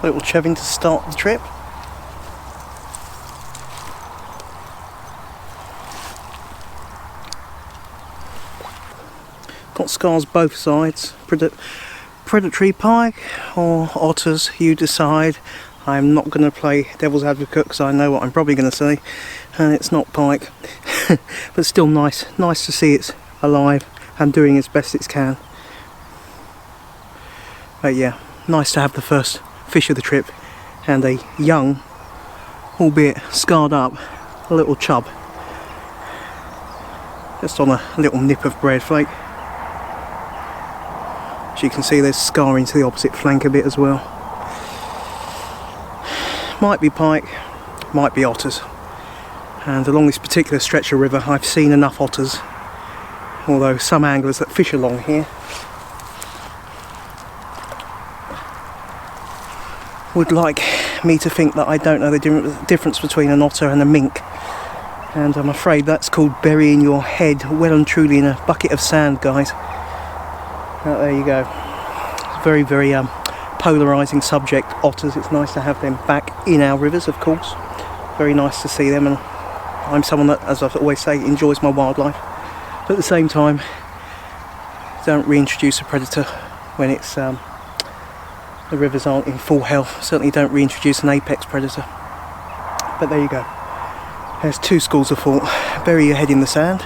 Little chevin to start the trip. Got scars both sides. Predatory pike or otters, you decide. I'm not going to play devil's advocate because I know what I'm probably going to say, and it's not pike. But still nice to see it's alive and doing as best it can. But yeah, nice to have the first fish of the trip and a young, albeit scarred up, little chub. Just on a little nip of bread flake. As you can see, there's scarring to the opposite flank a bit as well. Might be pike, might be otters. And along this particular stretch of river I've seen enough otters, although some anglers that fish along here would like me to think that I don't know the difference between an otter and a mink. And I'm afraid that's called burying your head well and truly in a bucket of sand, guys. There you go. Very, very polarising subject, otters. It's nice to have them back in our rivers, of course. Very nice to see them, and I'm someone that, as I always say, enjoys my wildlife. But at the same time, don't reintroduce a predator when it's the rivers aren't in full health. Certainly don't reintroduce an apex predator. But there you go. There's two schools of thought. Bury your head in the sand.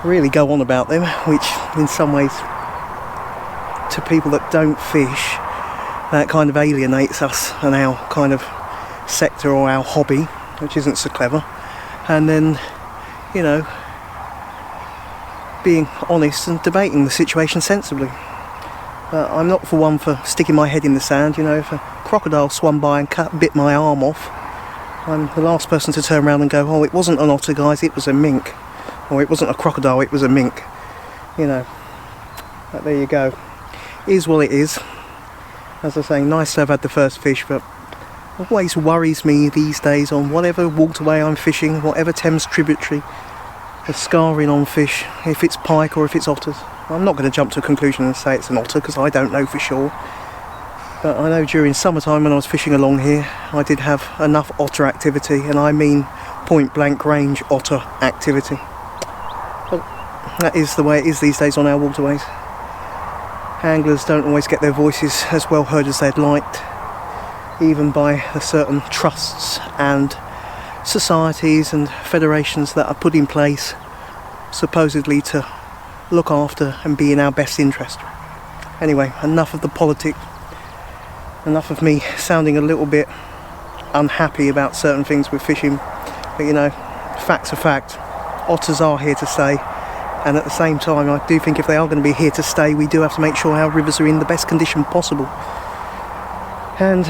Really go on about them, which in some ways, to people that don't fish, that kind of alienates us and our kind of sector or our hobby, which isn't so clever. And then, you know, being honest and debating the situation sensibly. I'm not for one for sticking my head in the sand. You know, if a crocodile swam by and bit my arm off, I'm the last person to turn around and go, oh, it wasn't an otter, guys, it was a mink. Or it wasn't a crocodile, it was a mink. You know, but there you go. Is what it is. As I say, nice to have had the first fish, but always worries me these days on whatever waterway I'm fishing, whatever Thames tributary, the scarring on fish, if it's pike or if it's otters. I'm not going to jump to a conclusion and say it's an otter because I don't know for sure. But I know during summertime when I was fishing along here, I did have enough otter activity, and I mean point blank range otter activity. But that is the way it is these days on our waterways. Anglers don't always get their voices as well heard as they'd liked, even by the certain trusts and societies and federations that are put in place supposedly to look after and be in our best interest. Anyway, enough of the politics, enough of me sounding a little bit unhappy about certain things with fishing. But you know, facts are fact. Otters are here to stay, and at the same time I do think if they are going to be here to stay, we do have to make sure our rivers are in the best condition possible. And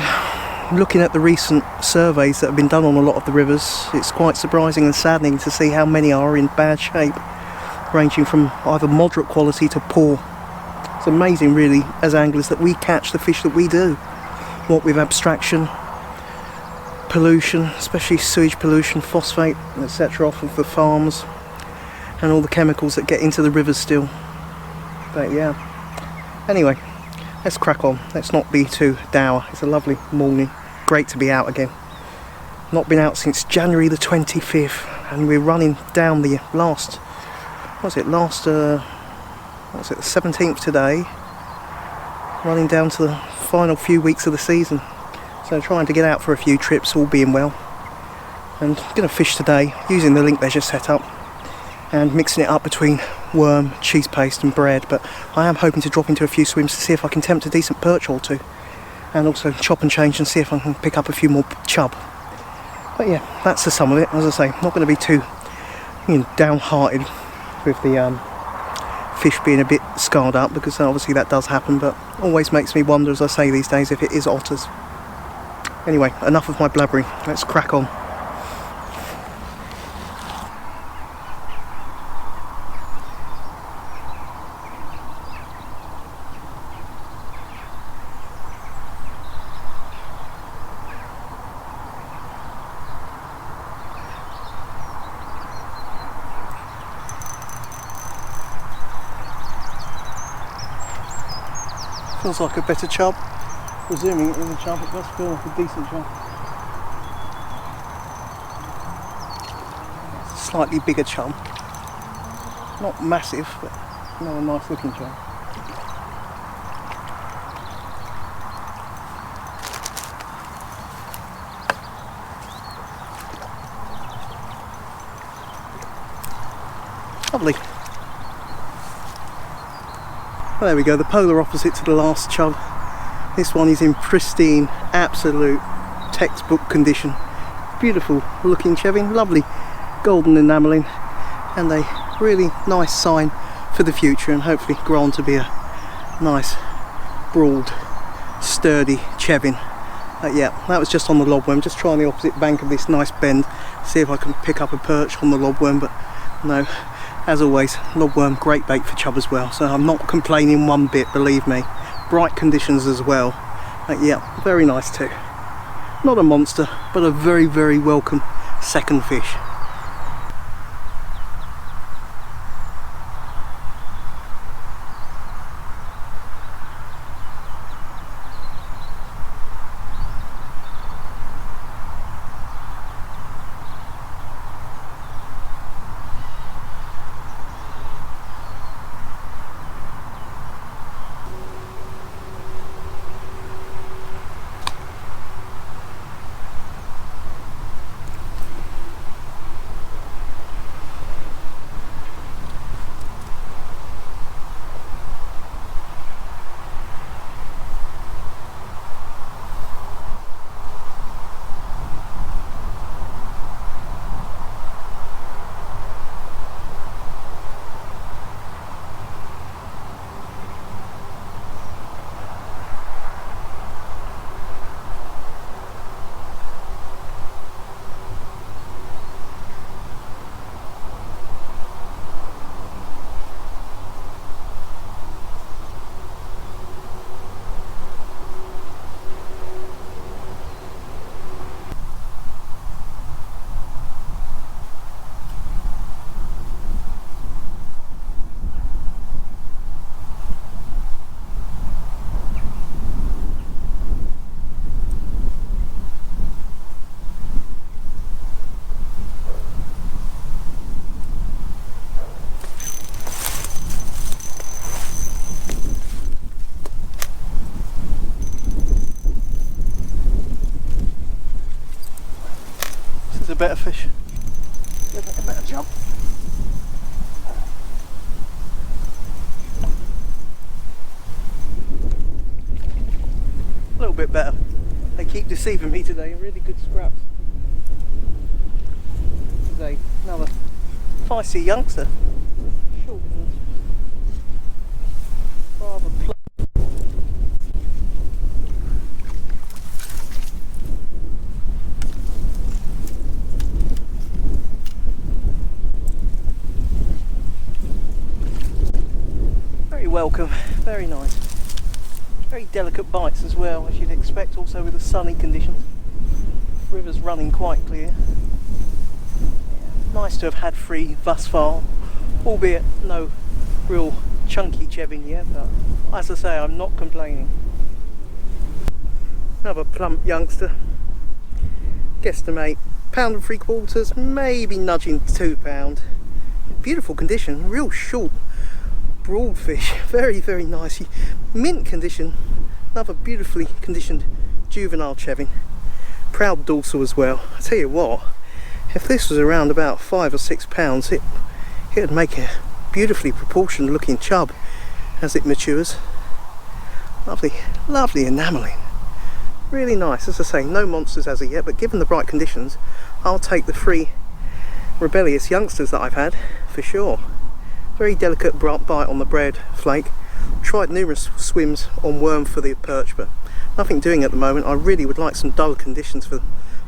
looking at the recent surveys that have been done on a lot of the rivers, it's quite surprising and saddening to see how many are in bad shape, ranging from either moderate quality to poor. It's amazing really, as anglers, that we catch the fish that we do, what with abstraction, pollution, especially sewage pollution, phosphate, etc. off of the farms, and all the chemicals that get into the rivers still. But yeah, anyway, let's crack on. Let's not be too dour. It's a lovely morning, great to be out again. Not been out since January the 25th, and we're running down the last, the 17th today, running down to the final few weeks of the season. So trying to get out for a few trips, all being well. And I'm going to fish today using the link leisure setup and mixing it up between worm, cheese paste and bread, but I am hoping to drop into a few swims to see if I can tempt a decent perch or two, and also chop and change and see if I can pick up a few more chub. But yeah, that's the sum of it. As I say, not going to be too downhearted with the fish being a bit scarred up, because obviously that does happen, but always makes me wonder, as I say these days, if it is otters. Anyway, enough of my blabbering, let's crack on. Feels like a better chub. Presuming it is a chub, it does feel like a decent chub. It's a slightly bigger chub. Not massive, but another nice looking chub. Lovely. Well, there we go, the polar opposite to the last chub. This one is in pristine, absolute textbook condition. Beautiful looking chevin, lovely golden enamelling, and a really nice sign for the future, and hopefully grow on to be a nice, broad, sturdy chevin. Yeah, that was just on the lobworm, just trying the opposite bank of this nice bend, see if I can pick up a perch on the lobworm, but no. As always, lobworm, great bait for chub as well, so I'm not complaining one bit, believe me. Bright conditions as well. Yeah, very nice too. Not a monster, but a very, very welcome second fish. A better fish. A better jump. A little bit better. They keep deceiving me today. Really good scraps. Today, another feisty youngster. Short and rather plump. Welcome, very nice. Very delicate bites as well, as you'd expect, also with the sunny conditions. River's running quite clear. Yeah, nice to have had free thus far, albeit no real chunky chevin yet, but as I say, I'm not complaining. Another plump youngster. Guesstimate £1.75, maybe nudging £2. Beautiful condition, real short, broad fish, very, very nice. Mint condition, another beautifully conditioned juvenile chevin. Proud dorsal as well. I tell you what, if this was around about £5 or £6, it would make a beautifully proportioned looking chub as it matures. Lovely, lovely enamelling. Really nice, as I say, no monsters as of yet, but given the bright conditions, I'll take the 3 rebellious youngsters that I've had for sure. Very delicate bite on the bread flake. Tried numerous swims on worm for the perch, but nothing doing at the moment. I really would like some dull conditions for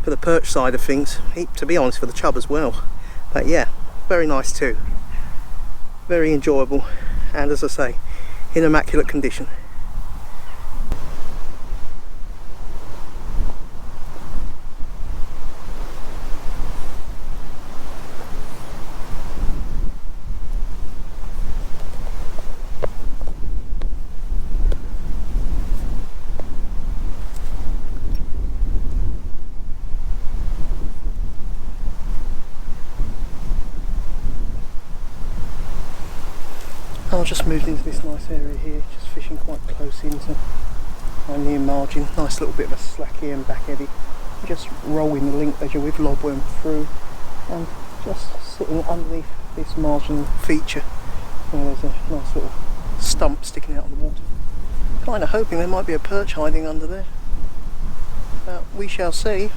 the perch side of things, to be honest, for the chub as well. But yeah, very nice too. Very enjoyable, and as I say, in immaculate condition. just moved into this nice area here, just fishing quite close into my near margin. Nice little bit of a slack here and back eddy. Just rolling the link ledger with lobworm through and just sitting underneath this margin feature where there's a nice little stump sticking out of the water. Kind of hoping there might be a perch hiding under there. But we shall see.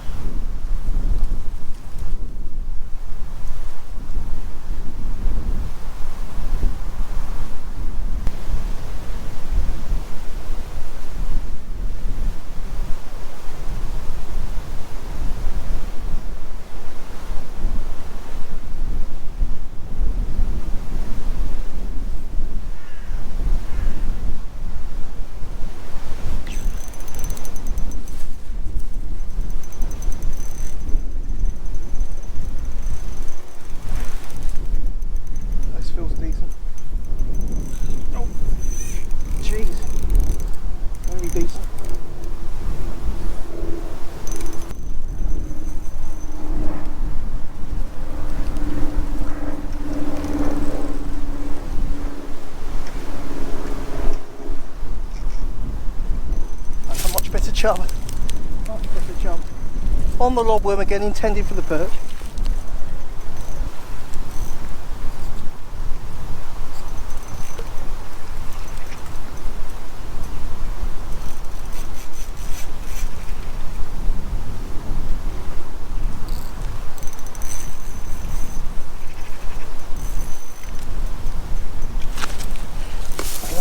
Feels decent. Oh, jeez, very decent. That's a much better chub. Much better chub. On the lobworm again, intended for the perch.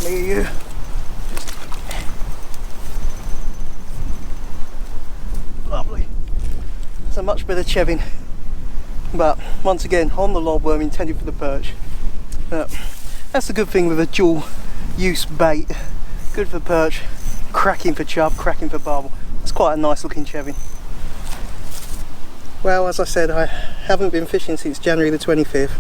You. Lovely. It's a much better chevin, but once again on the lobworm intended for the perch. That's the good thing with a dual use bait. Good for perch, cracking for chub, cracking for barbel. It's quite a nice looking chevin. Well, as I said, I haven't been fishing since January the 25th.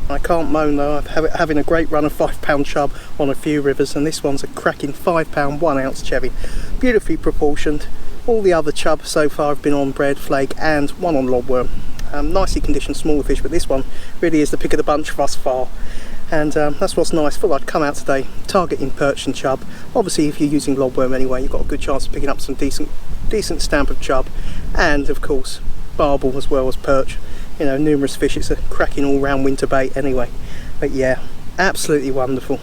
I can't moan though, I'm having a great run of 5 pound chub on a few rivers, and this one's a cracking 5 pound 1 ounce chevy, beautifully proportioned. All the other chub so far have been on bread, flake and one on lobworm. Nicely conditioned smaller fish, but this one really is the pick of the bunch thus far, and that's what's nice. Thought I'd come out today targeting perch and chub. Obviously if you're using lobworm anyway, you've got a good chance of picking up some decent stamp of chub, and of course barbel as well as perch. You know, numerous fish. It's a cracking all-round winter bait anyway. But yeah, absolutely wonderful.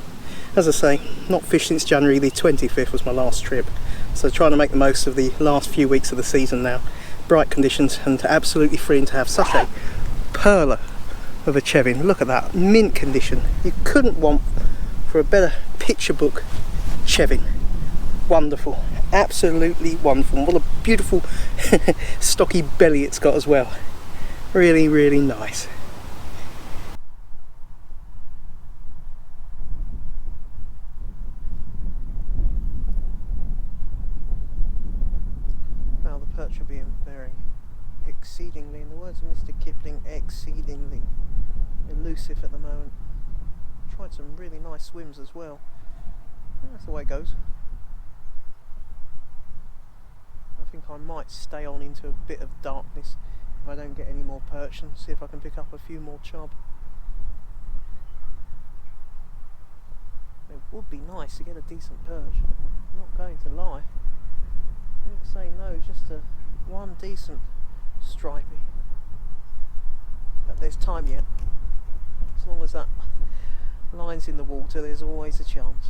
As I say, not fished since January the 25th was my last trip, so trying to make the most of the last few weeks of the season now. Bright conditions and absolutely free to have such a perler of a chevin. Look at that, mint condition. You couldn't want for a better picture book chevin. Wonderful, absolutely wonderful. What a beautiful stocky belly it's got as well. Really, really nice. Now the perch are being very exceedingly, in the words of Mr. Kipling, exceedingly elusive at the moment. Tried some really nice swims as well. That's the way it goes. I think I might stay on into a bit of darkness if I don't get any more perch, and see if I can pick up a few more chub. It would be nice to get a decent perch, I'm not going to lie. I wouldn't say no, just one decent stripey. But there's time yet. As long as that line's in the water, there's always a chance.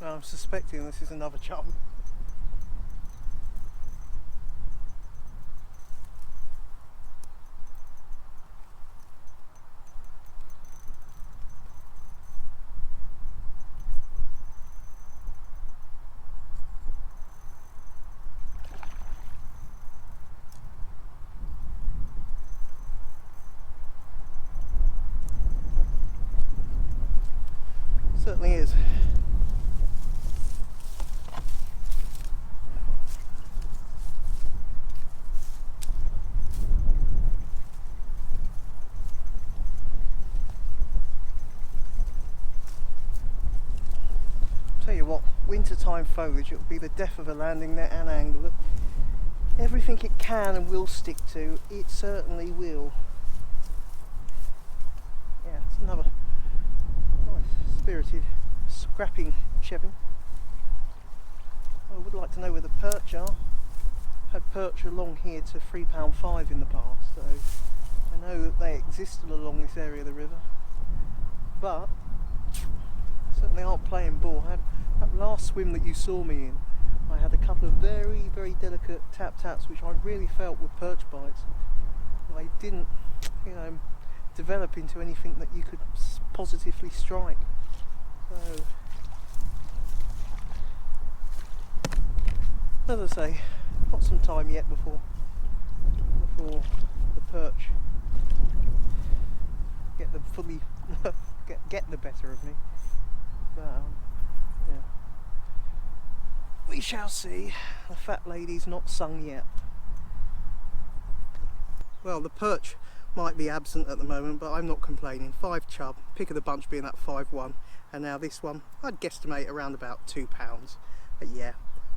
I'm suspecting this is another chub. Certainly is. wintertime foliage, it'll be the death of a landing net and angler. Everything it can and will stick to, it certainly will. Yeah, it's another nice, spirited, scrapping chevin. I would like to know where the perch are. I've had perch along here to £3.5 in the past, so I know that they existed along this area of the river, but certainly aren't playing ball. I had that last swim that you saw me in, I had a couple of very, very delicate tap-taps which I really felt were perch bites. They didn't, you know, develop into anything that you could positively strike. So, as I say, got some time yet before the perch get the fully get the better of me. But yeah, we shall see. The fat lady's not sung yet. Well, the perch might be absent at the moment, but I'm not complaining. 5 chub, pick of the bunch being that 5-1, and now this one I'd guesstimate around about £2. But yeah,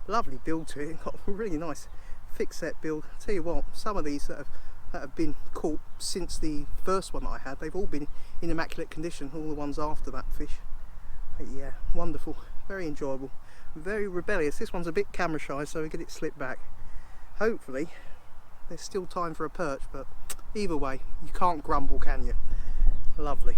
lovely build to it. Got a really nice thick set build. I'll tell you what, some of these that have been caught since the first one that I had, they've all been in immaculate condition, all the ones after that fish. But yeah, wonderful, very enjoyable, very rebellious. This one's a bit camera shy, so we get it slipped back. Hopefully there's still time for a perch, but either way, you can't grumble, can you? Lovely.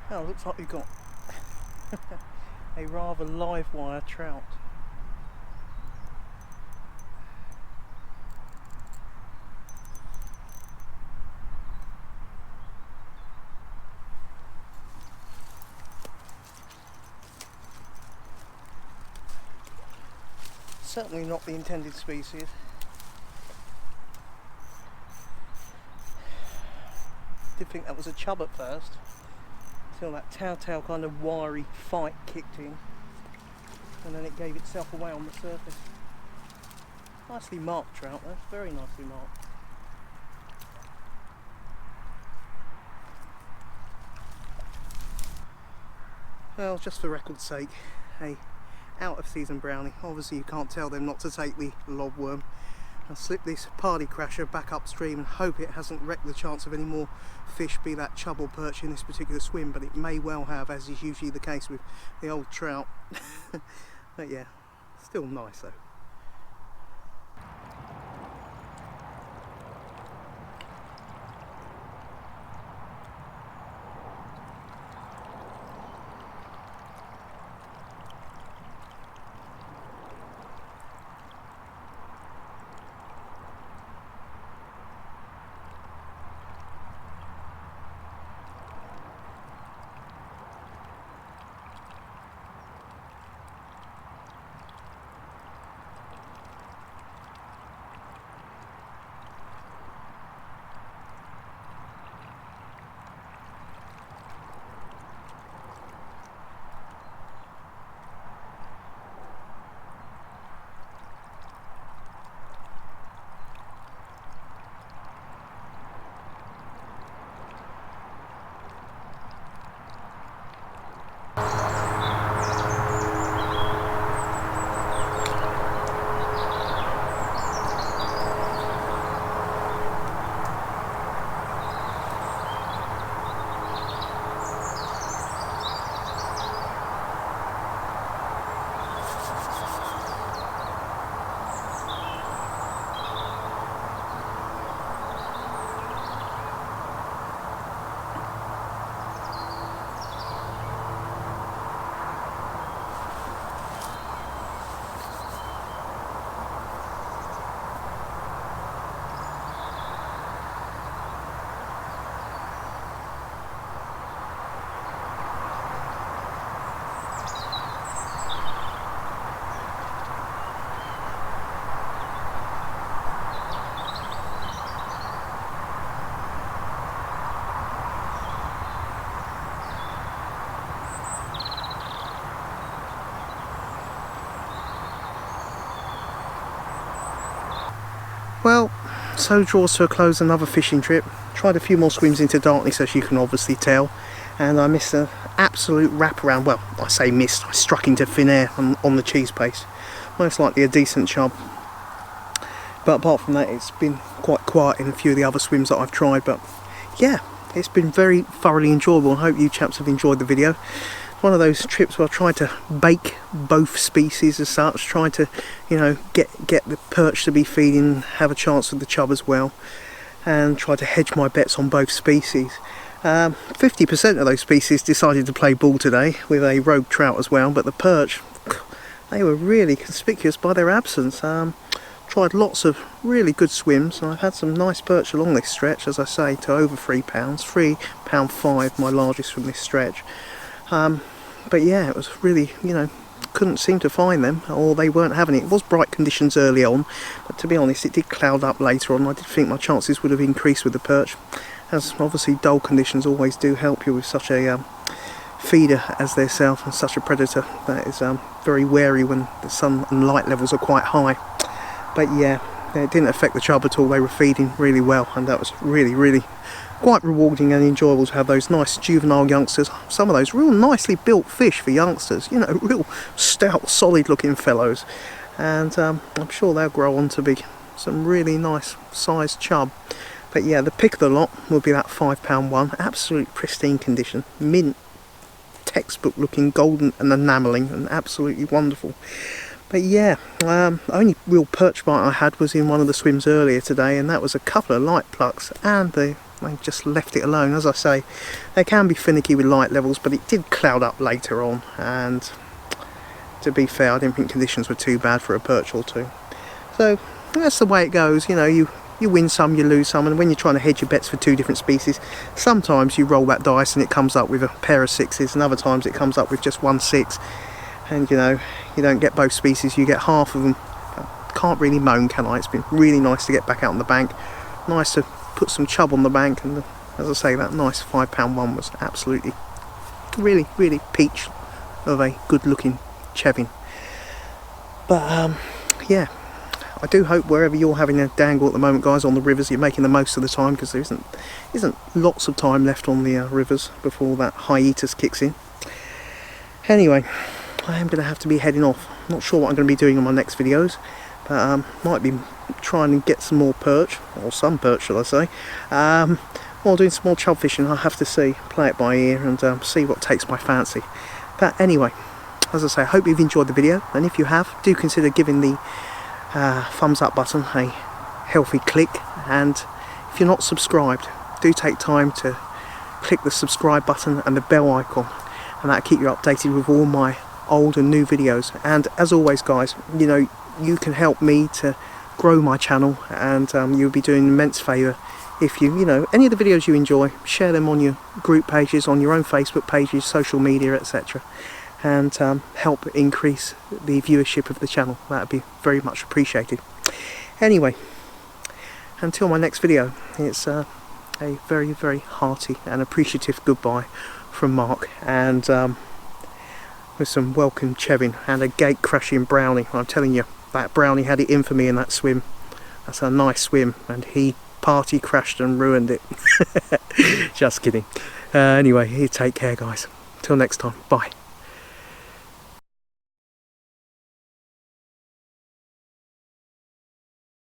Oh, looks like we've got a rather live wire trout. Certainly not the intended species. Did think that was a chub at first, until that tail kind of wiry fight kicked in, and then it gave itself away on the surface. Nicely marked trout though, very nicely marked. Well, just for record's sake, a out of season brownie. Obviously you can't tell them not to take the lobworm. I'll slip this party crasher back upstream and hope it hasn't wrecked the chance of any more fish, be that chub or perch, in this particular swim, but it may well have, as is usually the case with the old trout. But yeah, still nice though. so draws to a close another fishing trip. Tried a few more swims into darkness, as you can obviously tell, and I missed an absolute wraparound. Well, I say missed, I struck into thin air on the cheese paste. Most likely a decent chub. But apart from that, it's been quite quiet in a few of the other swims that I've tried. But yeah, it's been very thoroughly enjoyable. I hope you chaps have enjoyed the video. One of those trips where I tried to bake both species as such, tried to, you know, get the perch to be feeding, have a chance with the chub as well, and try to hedge my bets on both species. 50% of those species decided to play ball today with a rogue trout as well, but the perch, they were really conspicuous by their absence. Tried lots of really good swims, and I've had some nice perch along this stretch, as I say, to over 3 pounds, £3.5 my largest from this stretch. But yeah, it was really, you know, couldn't seem to find them, or they weren't having it. It was bright conditions early on, but to be honest, it did cloud up later on. I did think my chances would have increased with the perch, as obviously dull conditions always do help you with such a feeder as themselves, and such a predator that is very wary when the sun and light levels are quite high. But yeah, it didn't affect the chub at all. They were feeding really well, and that was really quite rewarding and enjoyable to have those nice juvenile youngsters. Some of those real nicely built fish for youngsters, you know, real stout, solid looking fellows. And I'm sure they'll grow on to be some really nice sized chub. But yeah, the pick of the lot will be that £5 one, absolute pristine condition, mint, textbook looking, golden and enamelling, and absolutely wonderful. But yeah, only real perch bite I had was in one of the swims earlier today, and that was a couple of light plucks, and they just left it alone. As I say, they can be finicky with light levels, but it did cloud up later on, and to be fair, I didn't think conditions were too bad for a perch or two. So that's the way it goes, you know, you win some, you lose some, and when you're trying to hedge your bets for two different species, sometimes you roll that dice and it comes up with a pair of sixes, and other times it comes up with just 1 6, and you know, you don't get both species, you get half of them. Can't really moan, can I? It's been really nice to get back out on the bank, nice to put some chub on the bank, and as I say, that nice £5 one was absolutely really peach of a good looking chevin. But yeah, I do hope wherever you're having a dangle at the moment, guys, on the rivers, you're making the most of the time, because there isn't lots of time left on the rivers before that hiatus kicks in. Anyway, I am going to have to be heading off. Not sure what I'm going to be doing on my next videos, but might be trying to get some more perch, or some perch shall I say, or doing some more chub fishing. I'll have to see, play it by ear, and see what takes my fancy. But anyway, as I say, I hope you've enjoyed the video, and if you have, do consider giving the thumbs up button a healthy click, and if you're not subscribed, do take time to click the subscribe button and the bell icon, and that'll keep you updated with all my old and new videos. And as always, guys, you know, you can help me to grow my channel, and you'll be doing an immense favour if you know, any of the videos you enjoy, share them on your group pages, on your own Facebook pages, social media, etc., and help increase the viewership of the channel. That would be very much appreciated. Anyway, until my next video, it's a very hearty and appreciative goodbye from Mark, and with some welcome chevin and a gate crashing brownie. I'm telling you, that brownie had it in for me in that swim. That's a nice swim, and he party crashed and ruined it. Just kidding. Anyway, you take care, guys. Till next time, bye.